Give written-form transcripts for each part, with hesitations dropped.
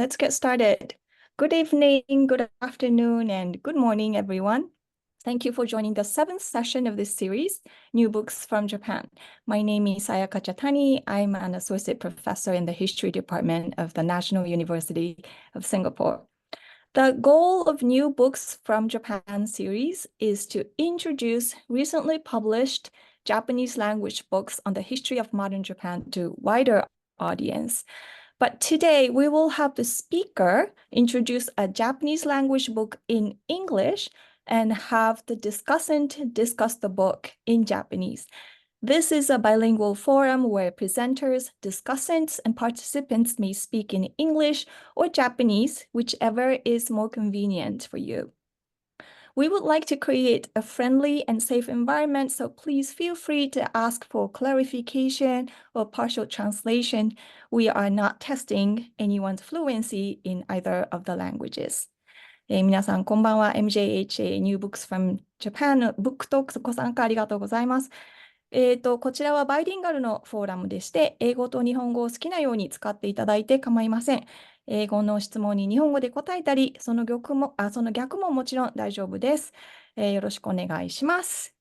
let's get started. Good evening, good afternoon, and good morning, everyone. Thank you for joining the 7th session of this series, New Books from Japan. My name is Sayaka Chatani. I'm an associate professor in the history department of the National University of Singapore. The goal of New Books from Japan series is to introduce recently published Japanese language books on the history of modern Japan to wider audience. But today we will have the speaker introduce a Japanese language book in English and have the discussant discuss the book in Japanese. This is a bilingual forum where presenters, discussants, and participants may speak in English or Japanese, whichever is more convenient for you. We would like to create a friendly and safe environment, so please feel free to ask for clarification or partial translation. We are not testing anyone's fluency in either of the languages. 皆さん、こんばんは。MJHA New Books from Japan のブックトークスご参加ありがとうございます。こちらはバイリンガルのフォーラムでして、英語と日本語を好きなように使っていただいて構いません。英語の質問に日本語で答えたり、その逆ももちろん大丈夫です。よろしくお願いします。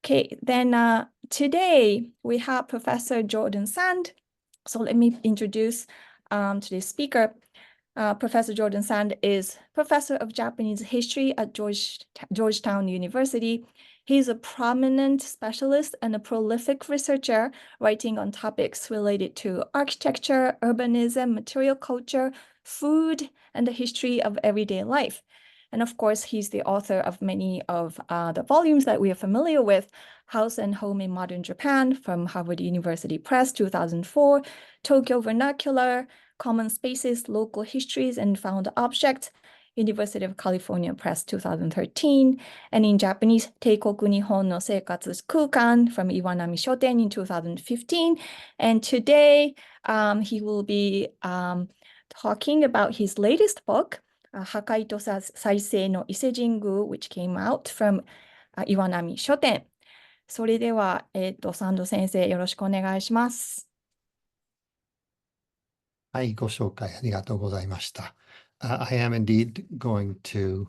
Okay, then today we have Professor Jordan Sand. So let me introduce today's speaker. Professor Jordan Sand is professor of Japanese history at Georgetown University. He's a prominent specialist and a prolific researcher writing on topics related to architecture, urbanism, material culture, food, and the history of everyday life. And of course, he's the author of many of the volumes that we are familiar with: House and Home in Modern Japan from Harvard University Press, 2004, Tokyo Vernacular, Common Spaces, Local Histories and Found Objects, University of California Press, 2013, and in Japanese, Teikoku Nihon no Seikatsu Kukan from Iwanami Shoten in 2015. And today, he will be talking about his latest book, 破壊と再生の伊勢神宮, which came out from Iwanami Shoten. それでは、サンド先生、よろしくお願いします。はい、ご紹介ありがとうございました。I am indeed going to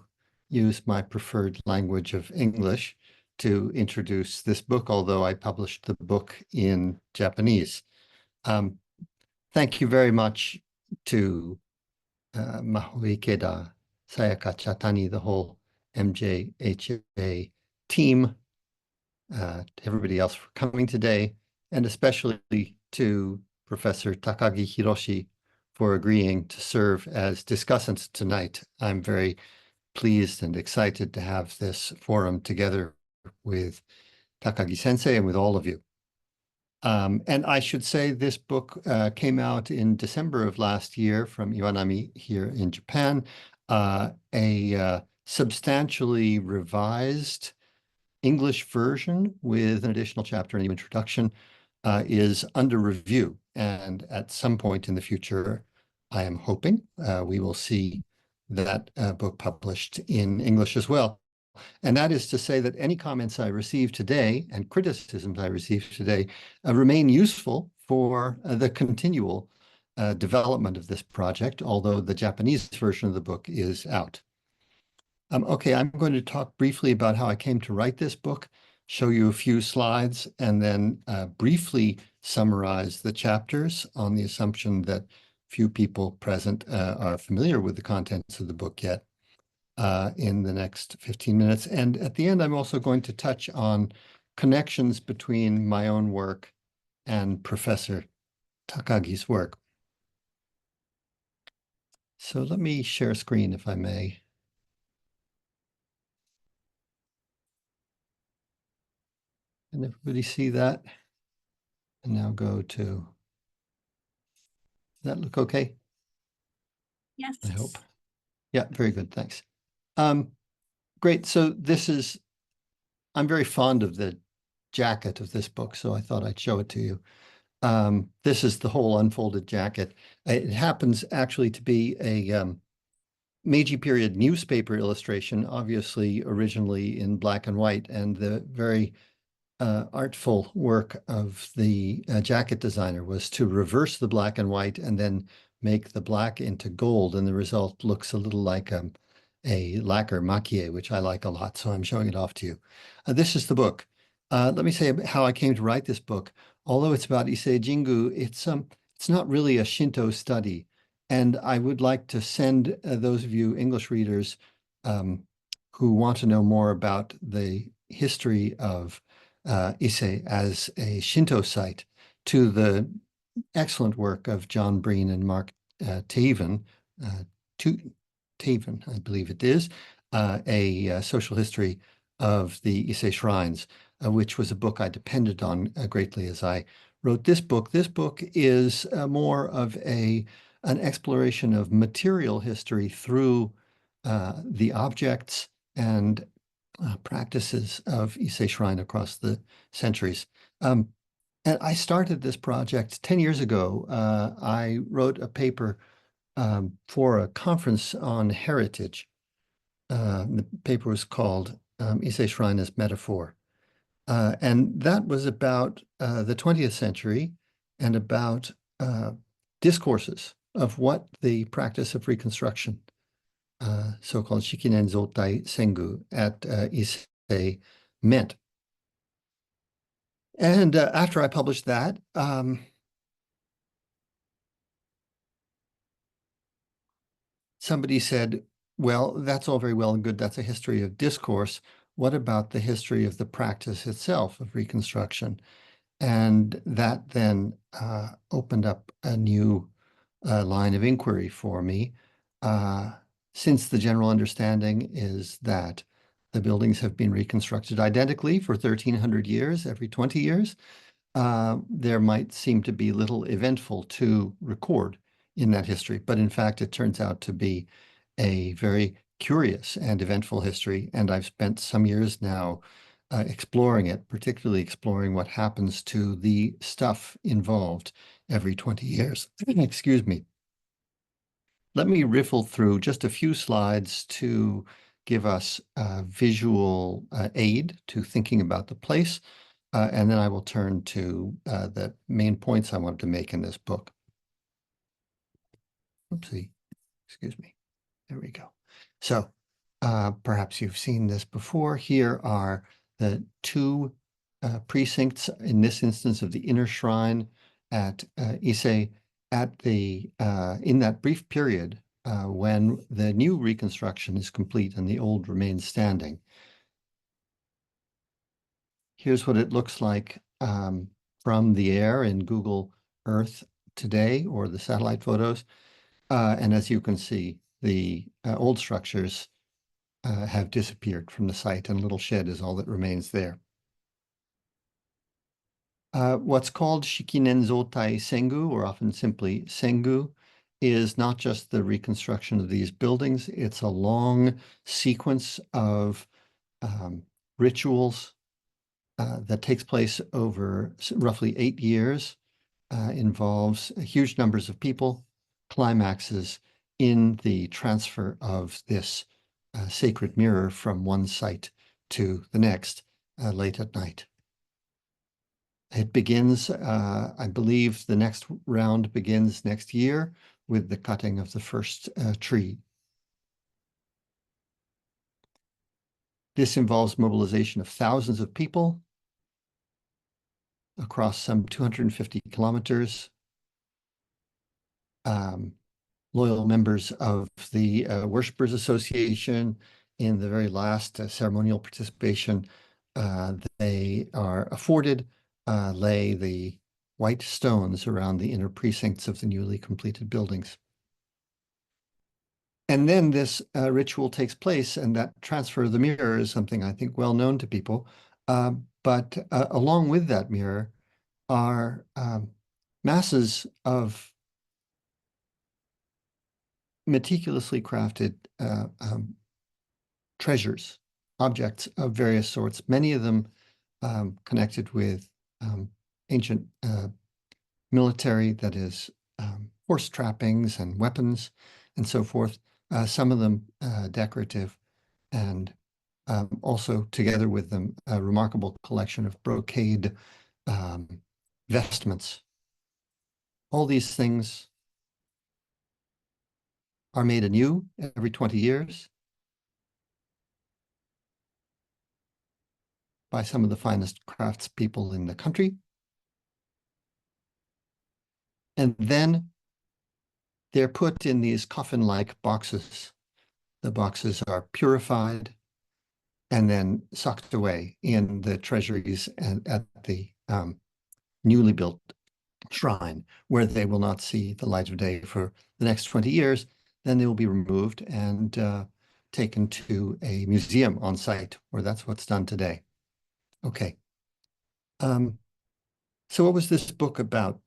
use my preferred language of English to introduce this book, although I published the book in Japanese. Thank you very much to Maho Ikeda, Sayaka Chatani, the whole MJHA team, to everybody else for coming today, and especially to Professor Takagi Hiroshi for agreeing to serve as discussant tonight. I'm very pleased and excited to have this forum together with Takagi sensei and with all of you. And I should say this book came out in December of last year from Iwanami here in Japan, a substantially revised English version with an additional chapter and introduction is under review. And at some point in the future, I am hoping we will see that book published in English as well. And that is to say that any comments I receive today and criticisms I receive today remain useful for the continual development of this project, although the Japanese version of the book is out. Okay, I'm going to talk briefly about how I came to write this book, show you a few slides, and then briefly summarize the chapters on the assumption that few people present are familiar with the contents of the book yet in the next 15 minutes. And at the end, I'm also going to touch on connections between my own work and Professor Takagi's work. So let me share a screen if I may. Can everybody see that? And now go to, does that look okay? Yes. I hope. Yeah, very good, thanks. Great, so this is, I'm very fond of the jacket of this book, so I thought I'd show it to you. This is the whole unfolded jacket. It happens actually to be a Meiji period newspaper illustration, obviously originally in black and white, and the very artful work of the jacket designer was to reverse the black and white and then make the black into gold, and the result looks a little like a lacquer maquille, which I like a lot, so I'm showing it off to you. This is the book. Let me say how I came to write this book. Although it's about Ise Jingu, it's not really a Shinto study, and I would like to send those of you English readers who want to know more about the history of Ise as a Shinto site to the excellent work of John Breen and Mark Taven, Taven, I believe it is, a social history of the Ise Shrines, which was a book I depended on greatly as I wrote this book. This book is more of an exploration of material history through the objects and practices of Ise Shrine across the centuries. And I started this project 10 years ago. I wrote a paper for a conference on heritage. The paper was called Ise Shrine as Metaphor. And that was about the 20th century and about discourses of what the practice of reconstruction, so-called Shikinen Zotai Sengu at Ise meant. And after I published that, somebody said, well, that's all very well and good. That's a history of discourse. What about the history of the practice itself of reconstruction? And that then opened up a new line of inquiry for me. Since the general understanding is that the buildings have been reconstructed identically for 1,300 years, every 20 years, there might seem to be little eventful to record in that history. But in fact, it turns out to be a very curious and eventful history. And I've spent some years now exploring it, particularly exploring what happens to the stuff involved every 20 years. Excuse me. Let me riffle through just a few slides to give us a visual aid to thinking about the place. And then I will turn to the main points I want to make in this book. Oopsie, excuse me. There we go. So perhaps you've seen this before. Here are the two precincts, in this instance of the inner shrine at Ise, at the in that brief period when the new reconstruction is complete and the old remains standing. Here's what it looks like from the air in Google Earth today, or the satellite photos. And as you can see, the old structures have disappeared from the site, and a little shed is all that remains there. What's called Shikinen Zotai Sengu, or often simply Sengu, is not just the reconstruction of these buildings. It's a long sequence of rituals that takes place over roughly 8 years, involves huge numbers of people, climaxes in the transfer of this sacred mirror from one site to the next late at night. It begins, I believe the next round begins next year with the cutting of the first tree. This involves mobilization of thousands of people across some 250 kilometers. Loyal members of the Worshippers Association in the very last ceremonial participation, they are afforded lay the white stones around the inner precincts of the newly completed buildings. And then this ritual takes place, and that transfer of the mirror is something I think well known to people. But along with that mirror are masses of meticulously crafted treasures, objects of various sorts, many of them connected with ancient military, that is, horse trappings and weapons and so forth. Some of them decorative, and also together with them a remarkable collection of brocade vestments. All these things are made anew every 20 years by some of the finest craftspeople in the country. And then they're put in these coffin-like boxes. The boxes are purified and then socked away in the treasuries and at the newly built shrine, where they will not see the light of day for the next 20 years. Then they will be removed and taken to a museum on site, where that's what's done today. Okay. So what was this book about?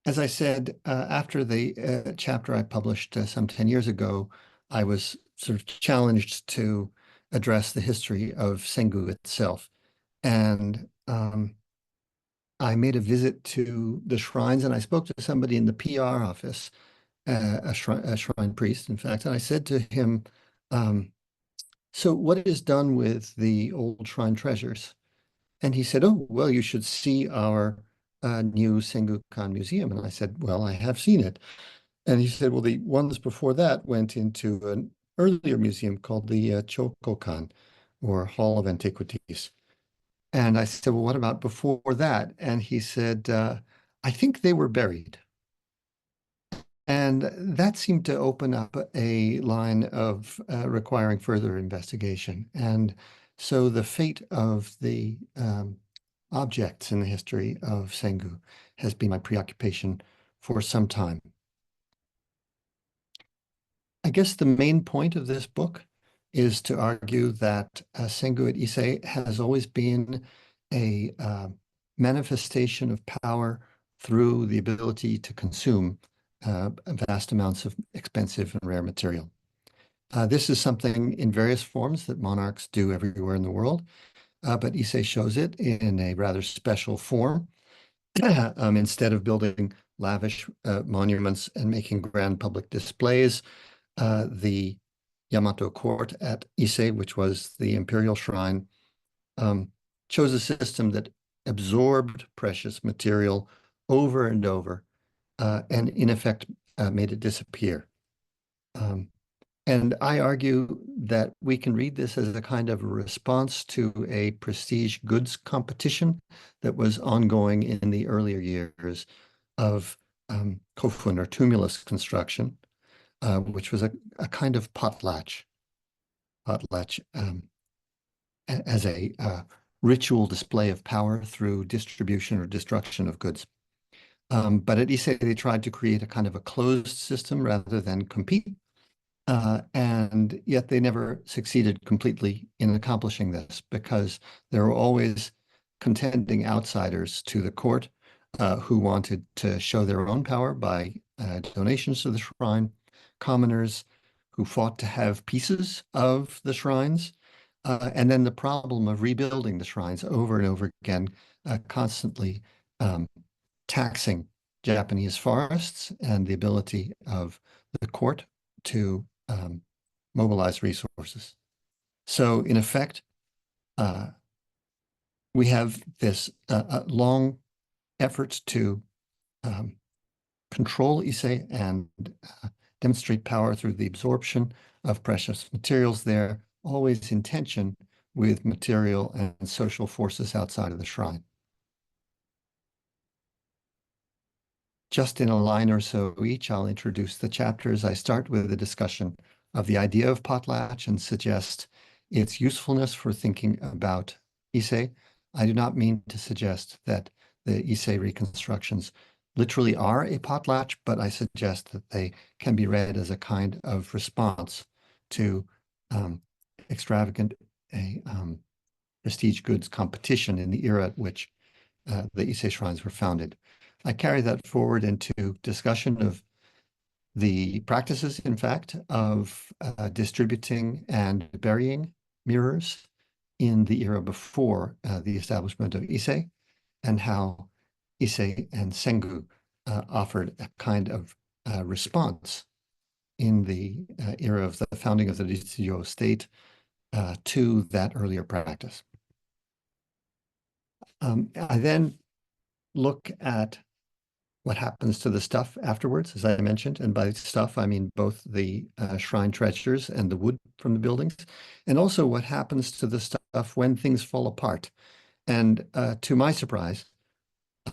As I said, after the chapter I published some 10 years ago, I was sort of challenged to address the history of Sengu itself. And I made a visit to the shrines, and I spoke to somebody in the PR office, a shrine priest, in fact, and I said to him, so what is done with the old shrine treasures? And he said, oh, well, you should see our new Sengukan Museum. And I said, well, I have seen it. And he said, well, the ones before that went into an earlier museum called the Chokokan, or Hall of Antiquities. And I said, well, what about before that? And he said, I think they were buried. And that seemed to open up a line of requiring further investigation. And so the fate of the objects in the history of Sengu has been my preoccupation for some time. I guess the main point of this book is to argue that Sengu at Ise has always been a manifestation of power through the ability to consume vast amounts of expensive and rare material. This is something in various forms that monarchs do everywhere in the world, but Ise shows it in a rather special form. Instead of building lavish monuments and making grand public displays, the Yamato court at Ise, which was the imperial shrine, chose a system that absorbed precious material over and over, and in effect made it disappear. And I argue that we can read this as a kind of response to a prestige goods competition that was ongoing in the earlier years of kofun, or tumulus construction, which was a kind of potlatch as a ritual display of power through distribution or destruction of goods. But at Ise, they tried to create a kind of a closed system rather than compete. And yet they never succeeded completely in accomplishing this, because there were always contending outsiders to the court who wanted to show their own power by donations to the shrine, commoners who fought to have pieces of the shrines, and then the problem of rebuilding the shrines over and over again, constantly taxing Japanese forests and the ability of the court to mobilize resources. So in effect, we have this long effort to control Ise and demonstrate power through the absorption of precious materials there, always in tension with material and social forces outside of the shrine. Just in a line or so each, I'll introduce the chapters. I start with a discussion of the idea of potlatch and suggest its usefulness for thinking about Ise. I do not mean to suggest that the Ise reconstructions literally are a potlatch, but I suggest that they can be read as a kind of response to extravagant prestige goods competition in the era at which the Ise shrines were founded. I carry that forward into discussion of the practices, in fact, of distributing and burying mirrors in the era before the establishment of Ise, and how Ise and Sengu offered a kind of response in the era of the founding of the Ritsujou state to that earlier practice. I then look at what happens to the stuff afterwards, as I mentioned. And by stuff, I mean both the shrine treasures and the wood from the buildings, and also what happens to the stuff when things fall apart. And to my surprise,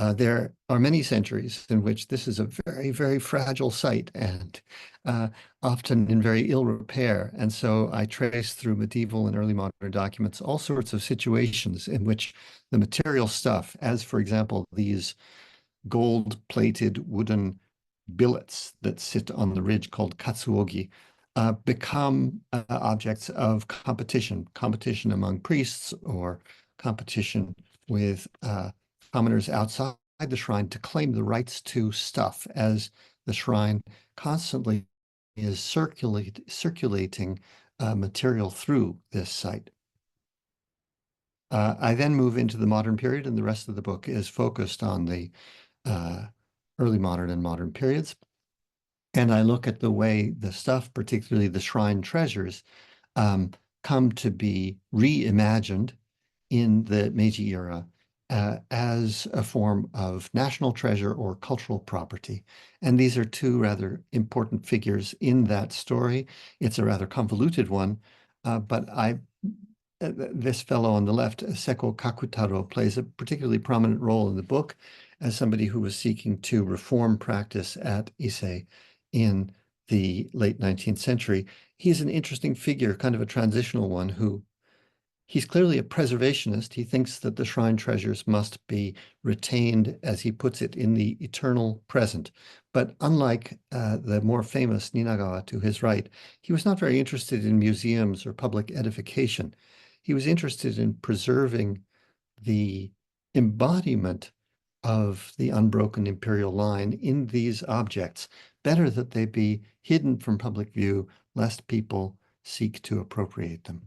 there are many centuries in which this is a very, very fragile site and often in very ill repair. And so I trace through medieval and early modern documents all sorts of situations in which the material stuff, as for example, these gold-plated wooden billets that sit on the ridge called katsuogi, become objects of competition among priests or competition with commoners outside the shrine to claim the rights to stuff, as the shrine constantly is circulating material through this site. I then move into the modern period, and the rest of the book is focused on the early modern and modern periods. And I look at the way the stuff, particularly the shrine treasures, come to be reimagined in the Meiji era as a form of national treasure or cultural property. And these are two rather important figures in that story. It's a rather convoluted one, but this fellow on the left, Seko Kakutaro, plays a particularly prominent role in the book as somebody who was seeking to reform practice at Ise in the late 19th century. He's an interesting figure, kind of a transitional one, who he's clearly a preservationist. He thinks that the shrine treasures must be retained, as he puts it, in the eternal present. But unlike the more famous Ninagawa to his right, he was not very interested in museums or public edification. He was interested in preserving the embodiment of the unbroken imperial line in these objects. Better that they be hidden from public view, lest people seek to appropriate them.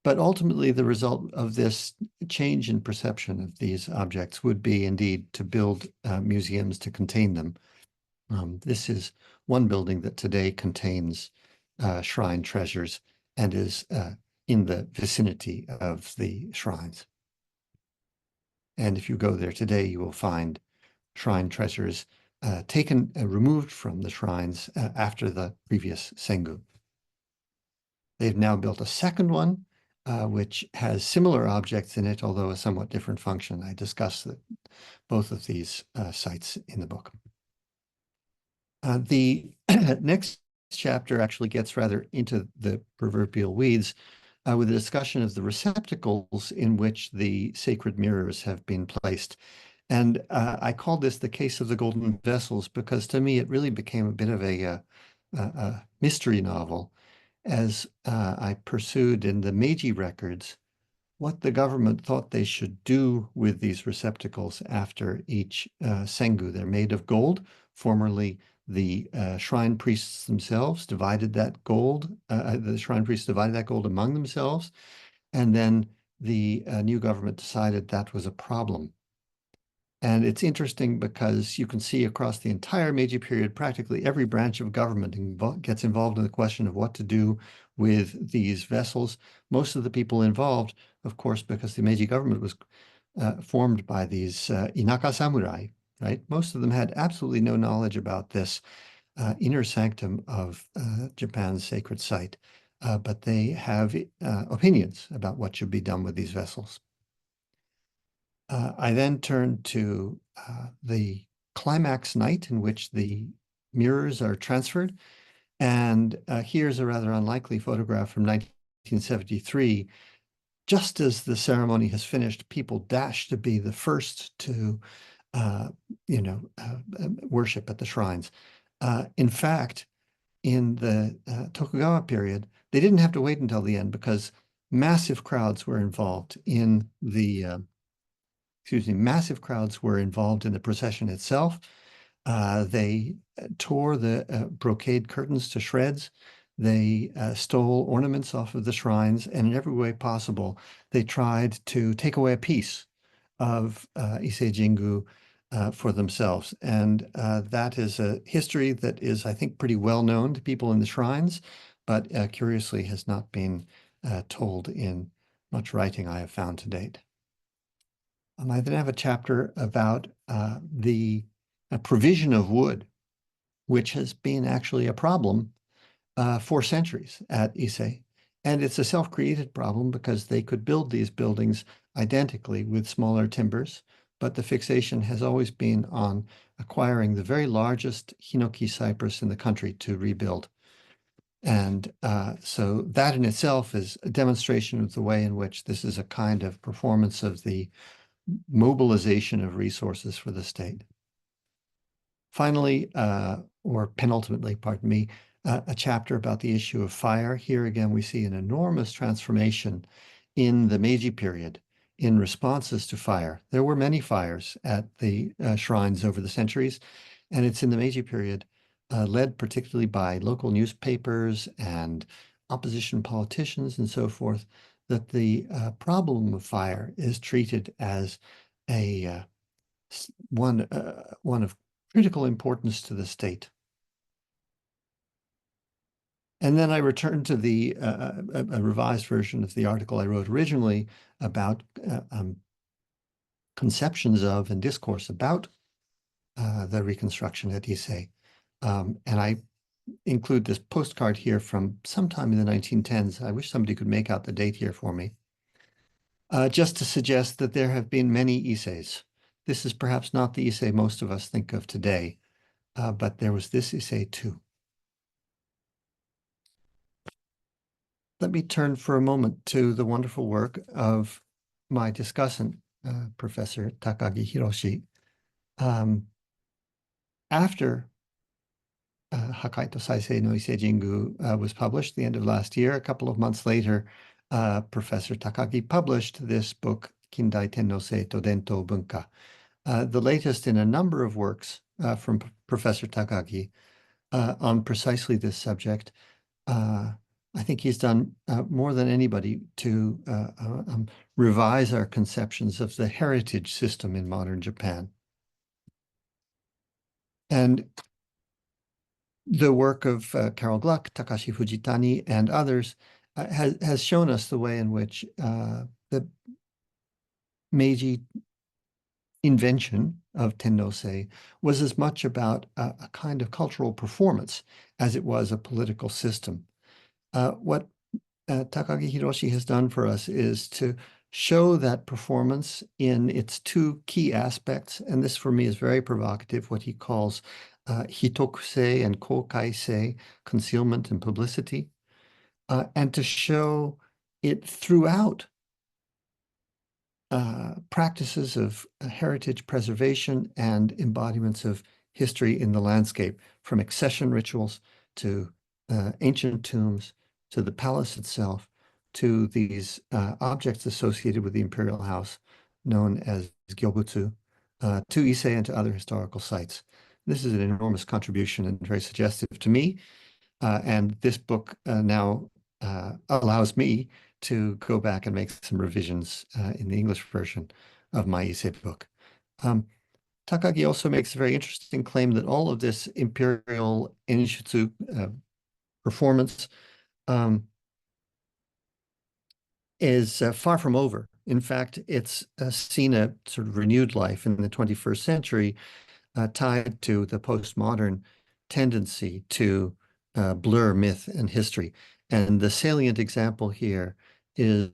But ultimately, the result of this change in perception of these objects would be indeed to build museums to contain them. This is one building that today contains shrine treasures and is in the vicinity of the shrines. And if you go there today, you will find shrine treasures removed from the shrines after the previous Sengu. They've now built a second one, which has similar objects in it, although a somewhat different function. I discuss both of these sites in the book. The next chapter actually gets rather into the proverbial weeds with a discussion of the receptacles in which the sacred mirrors have been placed. And I called this the case of the golden vessels because to me it really became a bit of a mystery novel as I pursued in the Meiji records what the government thought they should do with these receptacles after each Sengu. They're made of gold. Formerly, the shrine priests themselves divided that gold. The shrine priests divided that gold among themselves. And then the new government decided that was a problem. And it's interesting because you can see across the entire Meiji period, practically every branch of government gets involved in the question of what to do with these vessels. Most of the people involved, of course, because the Meiji government was formed by these Inaka samurai, right? Most of them had absolutely no knowledge about this inner sanctum of Japan's sacred site, but they have opinions about what should be done with these vessels. I then turned to the climax night in which the mirrors are transferred. And here's a rather unlikely photograph from 1973. Just as the ceremony has finished, people dash to be the first to, worship at the shrines. In fact, in the Tokugawa period, they didn't have to wait until the end because massive crowds were involved in the massive crowds were involved in the procession itself. They tore the brocade curtains to shreds. They stole ornaments off of the shrines, and in every way possible, they tried to take away a piece of Ise Jingu for themselves. And that is a history that is, I think, pretty well known to people in the shrines, but curiously has not been told in much writing I have found to date. I then have a chapter about the provision of wood, which has been actually a problem for centuries at Ise. And it's a self-created problem because they could build these buildings identically with smaller timbers, but the fixation has always been on acquiring the very largest hinoki cypress in the country to rebuild. And so that in itself is a demonstration of the way in which this is a kind of performance of the mobilization of resources for the state. Finally, or penultimately, pardon me, a chapter about the issue of fire. Here again, we see an enormous transformation in the Meiji period in responses to fire. There were many fires at the shrines over the centuries, and it's in the Meiji period, led particularly by local newspapers and opposition politicians and so forth, that the problem of fire is treated as a one of critical importance to the state. And then I returned to the a revised version of the article I wrote originally about conceptions of and discourse about the reconstruction at Ise. And I include this postcard here from sometime in the 1910s. I wish somebody could make out the date here for me. Just to suggest that there have been many Ises. This is perhaps not the Ise most of us think of today, but there was this Ise too. Let me turn for a moment to the wonderful work of my discussant, Professor Takagi Hiroshi. After破壊と再生の伊勢神宮 was published the end of last year, a couple of months later, Professor Takagi published this book, Kindai Tennosei to Dento Bunka, the latest in a number of works from Professor Takagi on precisely this subject. I think he's done more than anybody to revise our conceptions of the heritage system in modern Japan. And the work of Carol Gluck, Takashi Fujitani, and others has shown us the way in which the Meiji invention of Tennosei was as much about a kind of cultural performance as it was a political system. What Takagi Hiroshi has done for us is to show that performance in its two key aspects, and this for me is very provocative, what he calls hitokusei and kokaisei, concealment and publicity, and to show it throughout practices of heritage preservation and embodiments of history in the landscape, from accession rituals to ancient tombs, to the palace itself, to these objects associated with the imperial house, known as gyobutsu, to Ise and to other historical sites. This is an enormous contribution and very suggestive to me. And this book now allows me to go back and make some revisions in the English version of my Ise book. Takagi also makes a very interesting claim that all of this imperial enshitsu performance is far from over. In fact, it's seen a sort of renewed life in the 21st century, tied to the postmodern tendency to blur myth and history. And the salient example here is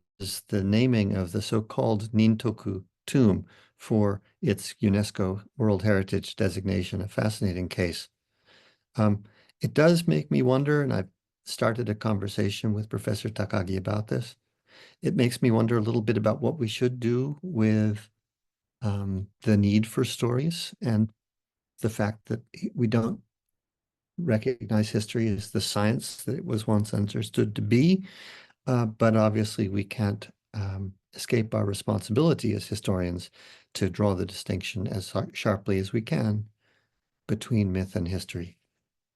the naming of the so-called Nintoku tomb for its UNESCO World Heritage designation, a fascinating case. It does make me wonder, and I've started a conversation with Professor Takagi about this. It makes me wonder a little bit about what we should do with the need for stories and the fact that we don't recognize history as the science that it was once understood to be. But obviously we can't escape our responsibility as historians to draw the distinction as sharply as we can between myth and history.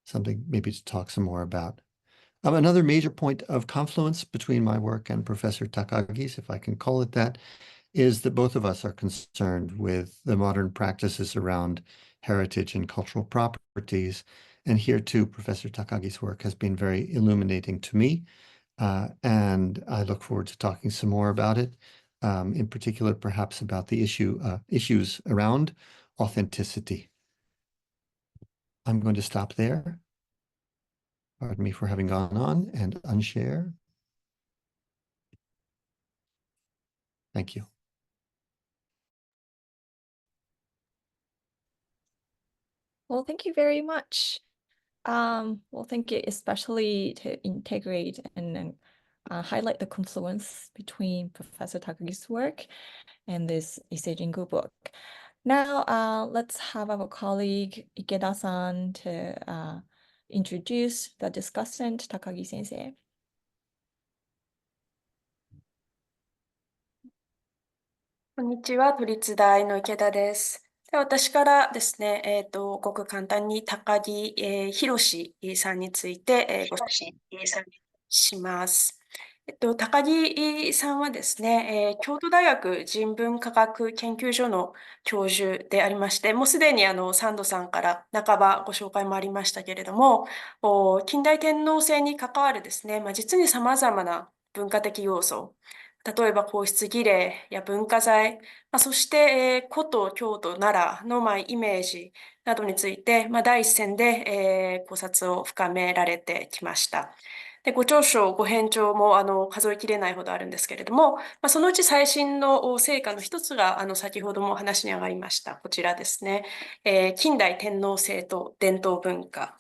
Something maybe to talk some more about. Another major point of confluence between my work and Professor Takagi's, if I can call it that, is that both of us are concerned with the modern practices around heritage and cultural properties. And here too, Professor Takagi's work has been very illuminating to me. And I look forward to talking some more about it, in particular, perhaps about the issues around authenticity. I'm going to stop there. Pardon me for having gone on and unshare. Thank you. Well, thank you very much. Well, thank you especially to integrate and highlight the confluence between Professor Takagi's work and this Ise Jingu book. Now, let's have our colleague Ikeda-san to introduce the discussant, Takagi sensei. こんにちは、都立大の池田です。で私からですね、ごく簡単に高木、博さんについて、ご説明します。高木さんはですね、京都大学人文科学研究所の教授でありまして、もうすでにサンドさんから半ばご紹介もありましたけれども、近代天皇制に関わるですね、実に様々な文化的要素、例えば皇室儀礼や文化財、そして、古都、京都、奈良の、イメージなどについて、第一線で、考察を深められてきました。で、ご長所、ご編著も数えきれないほどあるんですけれども、そのうち最新の成果の一つが先ほども話に上がりましたこちらですね、近代天皇制と伝統文化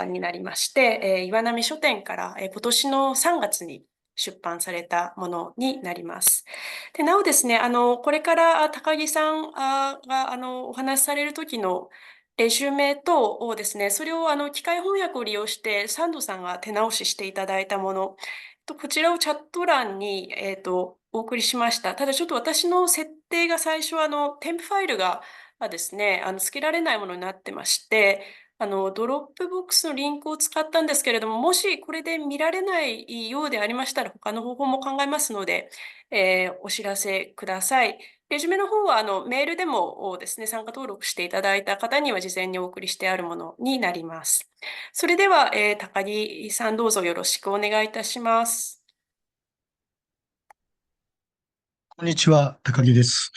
になりまして、岩波書店から、今年の3月に出版されたものになります。でなおですね、これから高木さんがお話しされる時のレジュメ等をですね、それを機械翻訳を利用してサンドさんが手直ししていただいたもの、こちらをチャット欄に、お送りしました。ただちょっと私の設定が最初添付ファイルがですね、付けられないものになってまして、ドロップボックスのリンクを使ったんですけれども、もしこれで見られないようでありましたら、他の方法も考えますので、お知らせください。レジュメの方はメールでもですね、参加登録していただいた方には事前にお送りしてあるものになります。それでは、高木さんどうぞよろしくお願いいたします。こんにちは、高木です。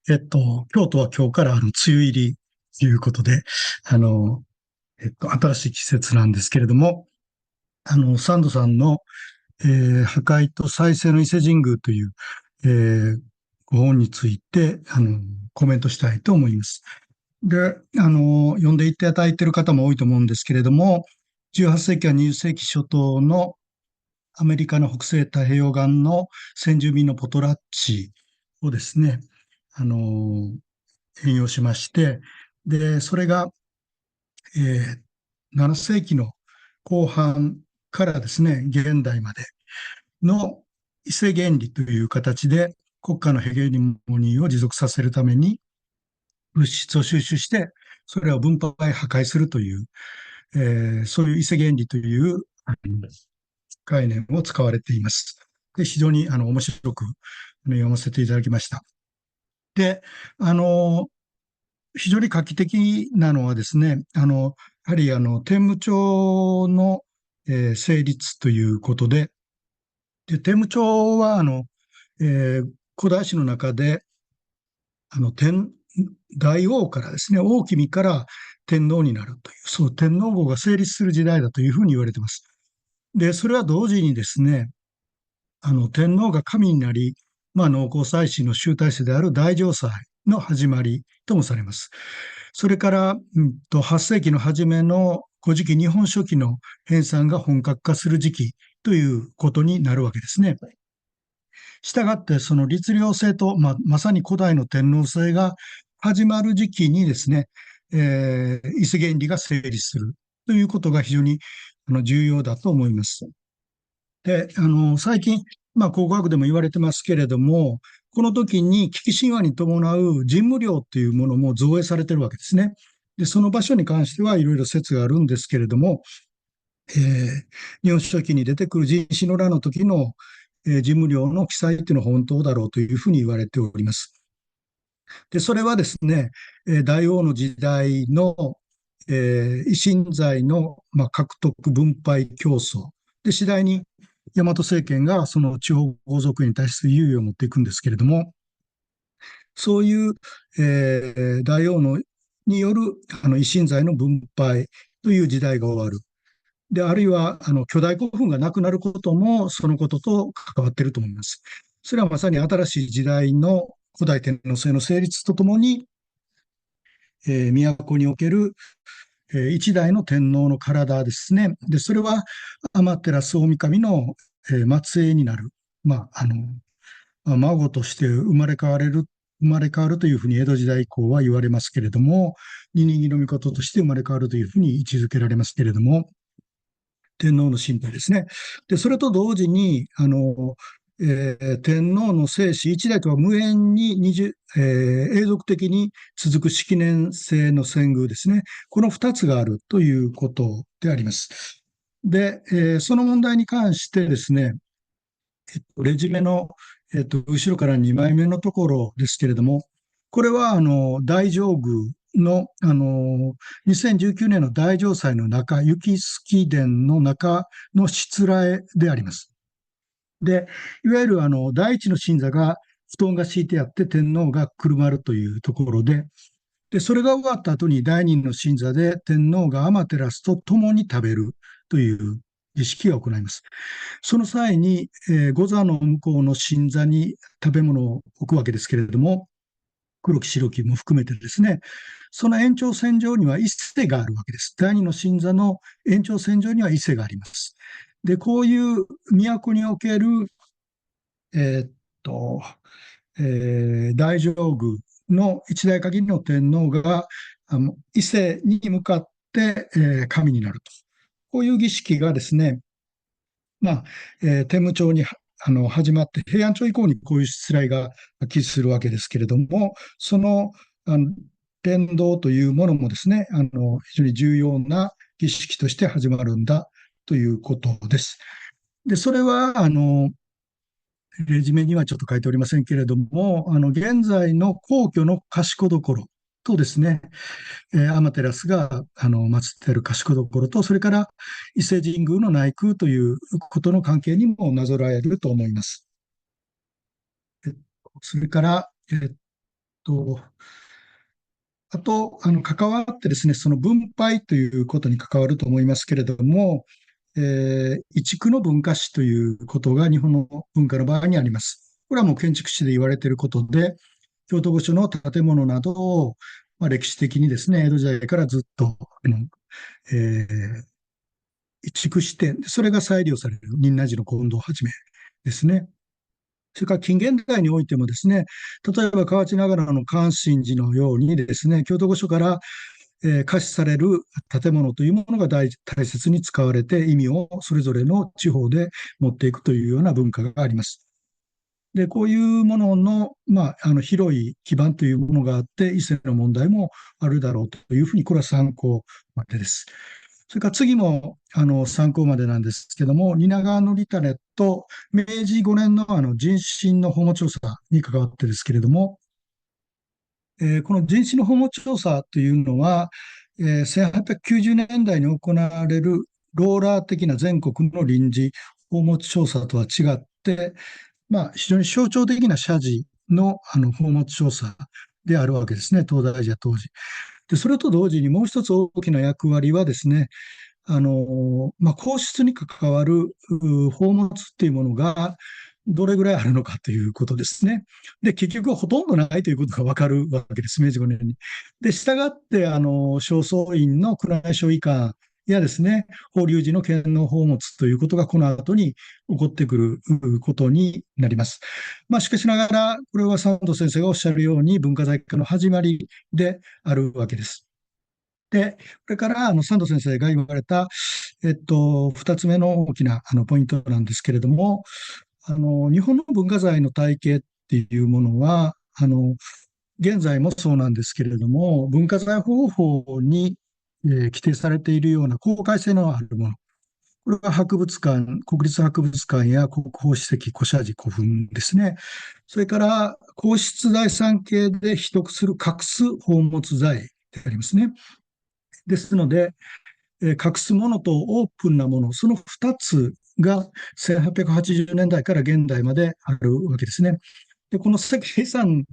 京都は今日から梅雨入りということで、新しい季節なんですけれども、サンドさんの、破壊と再生の伊勢神宮という、ご本について、コメントしたいと思います。で、読んでいただいている方も多いと思うんですけれども、18世紀から20世紀初頭のアメリカの北西太平洋岸の先住民のポトラッチをですね、引用しまして、で、それが、7世紀の後半からですね、現代までの伊勢原理という形で国家のヘゲモニーを持続させるために物質を収集して、それを分配破壊するという、そういう伊勢原理という概念を使われています。で、非常に面白く読ませていただきました。で、非常に画期的なのはですね、やはり天武町の、成立ということで、天武町は古代史の中で大王からですね、大君から天皇になるという、そう天皇后が成立する時代だというふうに言われています。で、それは同時にですね、天皇が神になり、農耕祭祀の集大成である大嘗祭の始まりともされます。それから、8世紀の初めの古事記日本書紀の編纂が本格化する時期ということになるわけですね。したがって、その律令制と、まさに古代の天皇制が始まる時期にですね、伊勢原理が成立するということが非常に重要だと思います。で、最近、考古学でも言われてますけれども、この時に危機神話に伴う神武陵というものも造営されているわけですね。で、その場所に関してはいろいろ説があるんですけれども、日本書紀に出てくる神子の乱の時の、神武陵の記載というのは本当だろうというふうに言われております。で、それはですね、大王の時代の、維新財の、獲得分配競争で、次第に大和政権がその地方豪族に対する優位を持っていくんですけれども、そういう、大王のによる維新罪の分配という時代が終わる。で、あるいは巨大古墳がなくなることもそのことと関わっていると思います。それはまさに新しい時代の古代天皇制の成立とともに、都における、一代の天皇の体ですね。で、それは天照大神の、末裔になる。孫として生まれ変わるというふうに江戸時代以降は言われますけれども、二人の御事として生まれ変わるというふうに位置づけられますけれども、天皇の身体ですね。で、それと同時に、天皇の生死、一代とは無縁に永続的に続く式年制の遷宮ですね。この2つがあるということであります。で、その問題に関してですね、レジュメの、後ろから2枚目のところですけれども、これは大乗宮の、2019年の大乗祭の中、雪月殿の中のしつらえであります。で、いわゆる第一の神座が布団が敷いてあって天皇がくるまるというところで、それが終わった後に第二の神座で天皇が天照と共に食べるという儀式が行います。その際に、御座の向こうの神座に食べ物を置くわけですけれども、黒木白木も含めてですね、その延長線上には伊勢があるわけです。第二の神座の延長線上には伊勢があります。で、こういう都における、大乗宮の一代限りの天皇が伊勢に向かって、神になると。こういう儀式がですね、天武町に始まって、平安朝以降にこういうしつらいが起するわけですけれども、その伝道というものもですね、非常に重要な儀式として始まるんだということです。で、それは、レジュメにはちょっと書いておりませんけれども、現在の皇居の賢所とですね、天照が祀っている賢所と、それから伊勢神宮の内宮ということの関係にもなぞらえると思います。それから、あと、関わってですね、その分配ということに関わると思いますけれども、移築の文化史ということが日本の文化の場合にあります。これはもう建築史で言われていることで、京都御所の建物などを、歴史的にですね、江戸時代からずっと、移築して、それが再利用される、仁和寺の金堂をはじめですね。それから近現代においてもですね、例えば河内長良の関心寺のようにですね、京都御所から貸しされる建物というものが大切に使われて、意味をそれぞれの地方で持っていくというような文化があります。で、こういうものの、広い基盤というものがあって、伊勢の問題もあるだろうというふうに、これは参考までです。それから次も参考までなんですけども、蜷川のリタネと明治5年の人心の訪問調査に関わってですけれども、この人種の訪問調査というのは、1890年代に行われるローラー的な全国の臨時訪問調査とは違って、非常に象徴的な社寺の訪問調査であるわけですね、東大寺当時。で、それと同時にもう一つ大きな役割はですね、皇室に関わる宝物っていうものがどれぐらいあるのかということですね。で、結局ほとんどないということがわかるわけです、明治5年に。で、従って、正倉院の宮内省医官やですね、法隆寺の献納宝物ということがこの後に起こってくることになります。しかしながら、これは佐藤先生がおっしゃるように文化財化の始まりであるわけです。で、これから佐藤先生が言われた、二つ目の大きなポイントなんですけれども、日本の文化財の体系っていうものは、現在もそうなんですけれども、文化財保護法に、規定されているような公開性のあるもの。これは博物館、国立博物館や国宝史跡、古社寺、古墳ですね。それから、皇室財産系で取得する隠す宝物財でありますね。ですので、隠すものとオープンなもの、その2つが1880年代から現代まであるわけですね。で、この世界遺産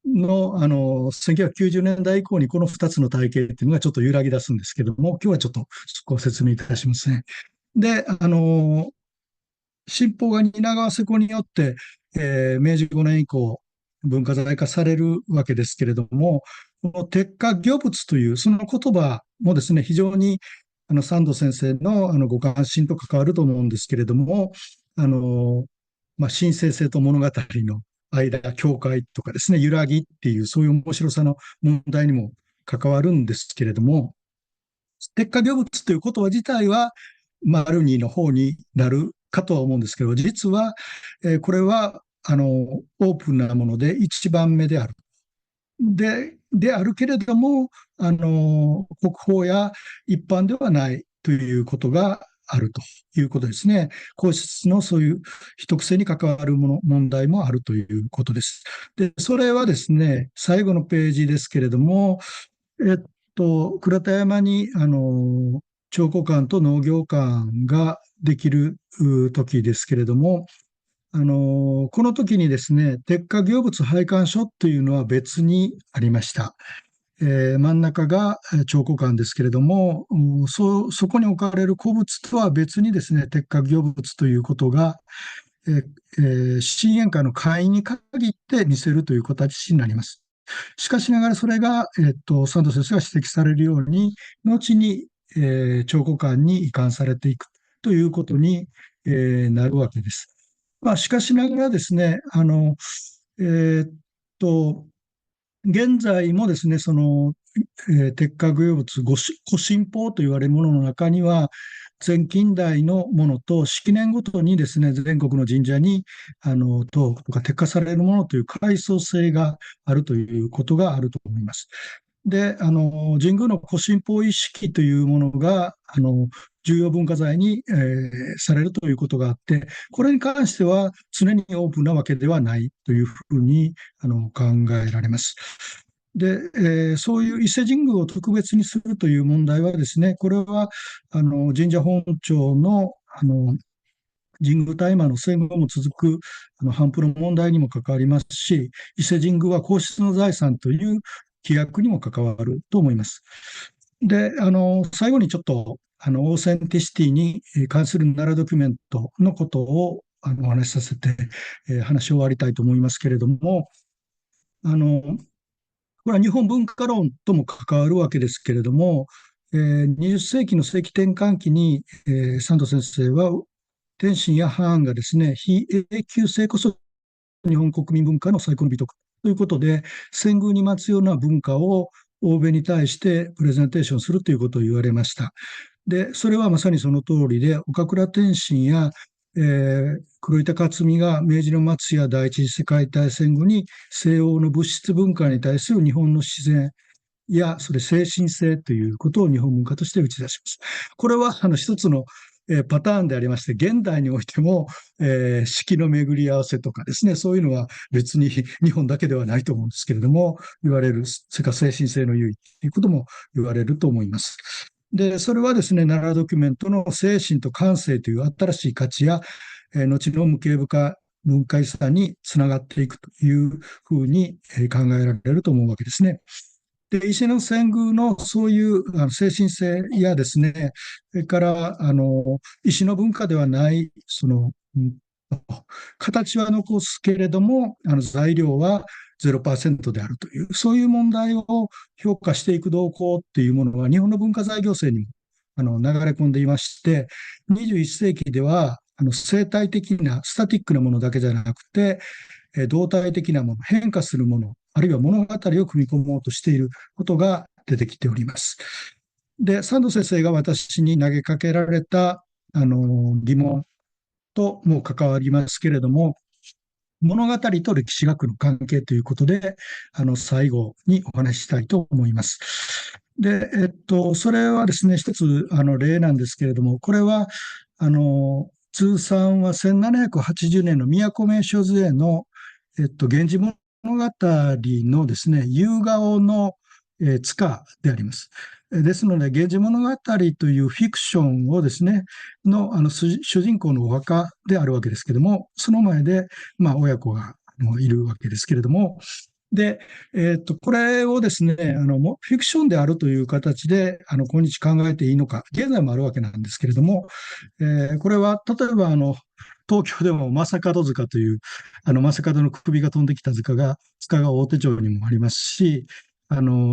の、1990年代以降にこの2つの体系っていうのがちょっと揺らぎ出すんですけども、今日はちょっとそこを説明いたしますね。で、新法が蜷川瀬古によって、明治5年以降、文化財化されるわけですけれども、この鉄火御物という、その言葉もですね、非常に三度先生のご関心と関わると思うんですけれども、神聖性と物語の間、境界とかですね、揺らぎっていう、そういう面白さの問題にも関わるんですけれども、鉄火御物という言葉自体は、丸二の方になるかとは思うんですけど、実は、これは、オープンなもので一番目である。であるけれども、国宝や一般ではないということがあるということですね。皇室のそういう秘匿性に関わる問題もあるということです。で、それはですね、最後のページですけれども、倉田山に、彫刻館と農業館ができる時ですけれども、この時にですね、鉄火業物拝観所というのは別にありました。真ん中が彫刻館ですけれども、そこに置かれる古物とは別にですね、鉄火業物ということが、親宴会の会員に限って見せるという形になります。しかしながらそれが、サンド先生が指摘されるように、後に、彫刻館に移管されていくということに、なるわけです。しかしながらですね、えーっと、現在もですね、鉄火具物御神宝と言われるものの中には、前近代のものと、式年ごとにですね、全国の神社に、とか鉄火されるものという階層性があるということがあると思います。で、神宮の御神宝意識というものが、重要文化財に、されるということがあって、これに関しては常にオープンなわけではないというふうに考えられます。で、そういう伊勢神宮を特別にするという問題はですね、これは神社本庁の神宮大麻の戦後も続く頒布の問題にも関わりますし、伊勢神宮は皇室の財産という規約にも関わると思います。で、最後にちょっとオーセンティシティに関するナラドキュメントのことをお話しさせて、話を終わりたいと思いますけれども、これは日本文化論とも関わるわけですけれども、20世紀の世紀転換期に、サンド先生は天津やハーンがですね、非永久性こそ日本国民文化の最高の美徳ということで、戦宮に待つような文化を欧米に対してプレゼンテーションするということを言われました。で、それはまさにその通りで、岡倉天心や、黒板克美が明治の末や第一次世界大戦後に西欧の物質文化に対する日本の自然やそれ精神性ということを日本文化として打ち出します。これは一つのパターンでありまして、現代においても、四季の巡り合わせとかですね、そういうのは別に日本だけではないと思うんですけれども、言われる、それから精神性の優位ということも言われると思います。で、それはですね、ナラドキュメントの精神と感性という新しい価値や、後の無形文化遺産につながっていくというふうに考えられると思うわけですね。で、石の遷宮のそういう精神性やですね、それから石の文化ではない、形は残すけれども、材料は0% であるという、そういう問題を評価していく動向っていうものは、日本の文化財行政にも流れ込んでいまして、21世紀では、生態的な、スタティックなものだけじゃなくて、動態的なもの、変化するもの、あるいは物語を組み込もうとしていることが出てきております。で、サンド先生が私に投げかけられた疑問とも関わりますけれども、物語と歴史学の関係ということで、最後にお話ししたいと思います。で、それはですね、一つ例なんですけれども、これは通算は1780年の都名所図会の源氏物語のですね、夕顔の塚であります。ですので、源氏物語というフィクションをですね、主人公のお墓であるわけですけども、その前で、親子がいるわけですけれども、で、これをですね、フィクションであるという形で、今日考えていいのか、現在もあるわけなんですけれども、これは、例えば、東京でも正門塚という、正門の首が飛んできた塚が大手町にもありますし、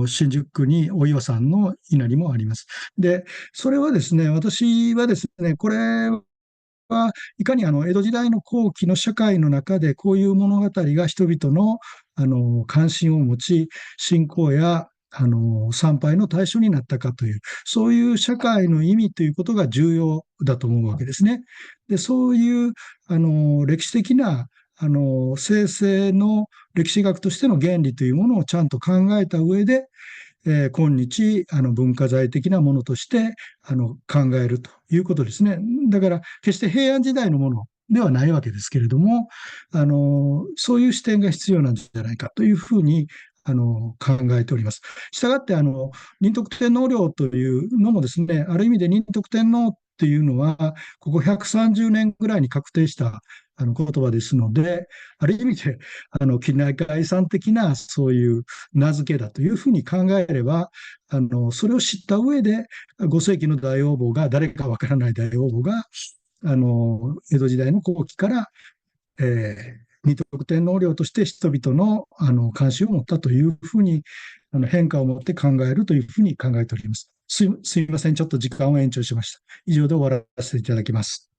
新宿区にお岩さんの稲荷もあります。で、それはですね、私はですね、これはいかに江戸時代の後期の社会の中でこういう物語が人々の関心を持ち、信仰や参拝の対象になったかという、そういう社会の意味ということが重要だと思うわけですね。で、そういう歴史的な生成の歴史学としての原理というものをちゃんと考えた上で、今日文化財的なものとして考えるということですね。だから決して平安時代のものではないわけですけれども、そういう視点が必要なんじゃないかというふうに考えております。したがって仁徳天皇陵というのもですね、ある意味で仁徳天皇っていうのは、ここ130年ぐらいに確定した言葉ですので、ある意味で近代化遺産的なそういう名付けだというふうに考えれば、それを知った上で、5世紀の大王母が、誰かわからない大王母が、江戸時代の後期から、仁徳天皇陵として人々の関心を持ったというふうに、変化を持って考えるというふうに考えております。すいません、ちょっと時間を延長しました。以上で終わらせていただきます。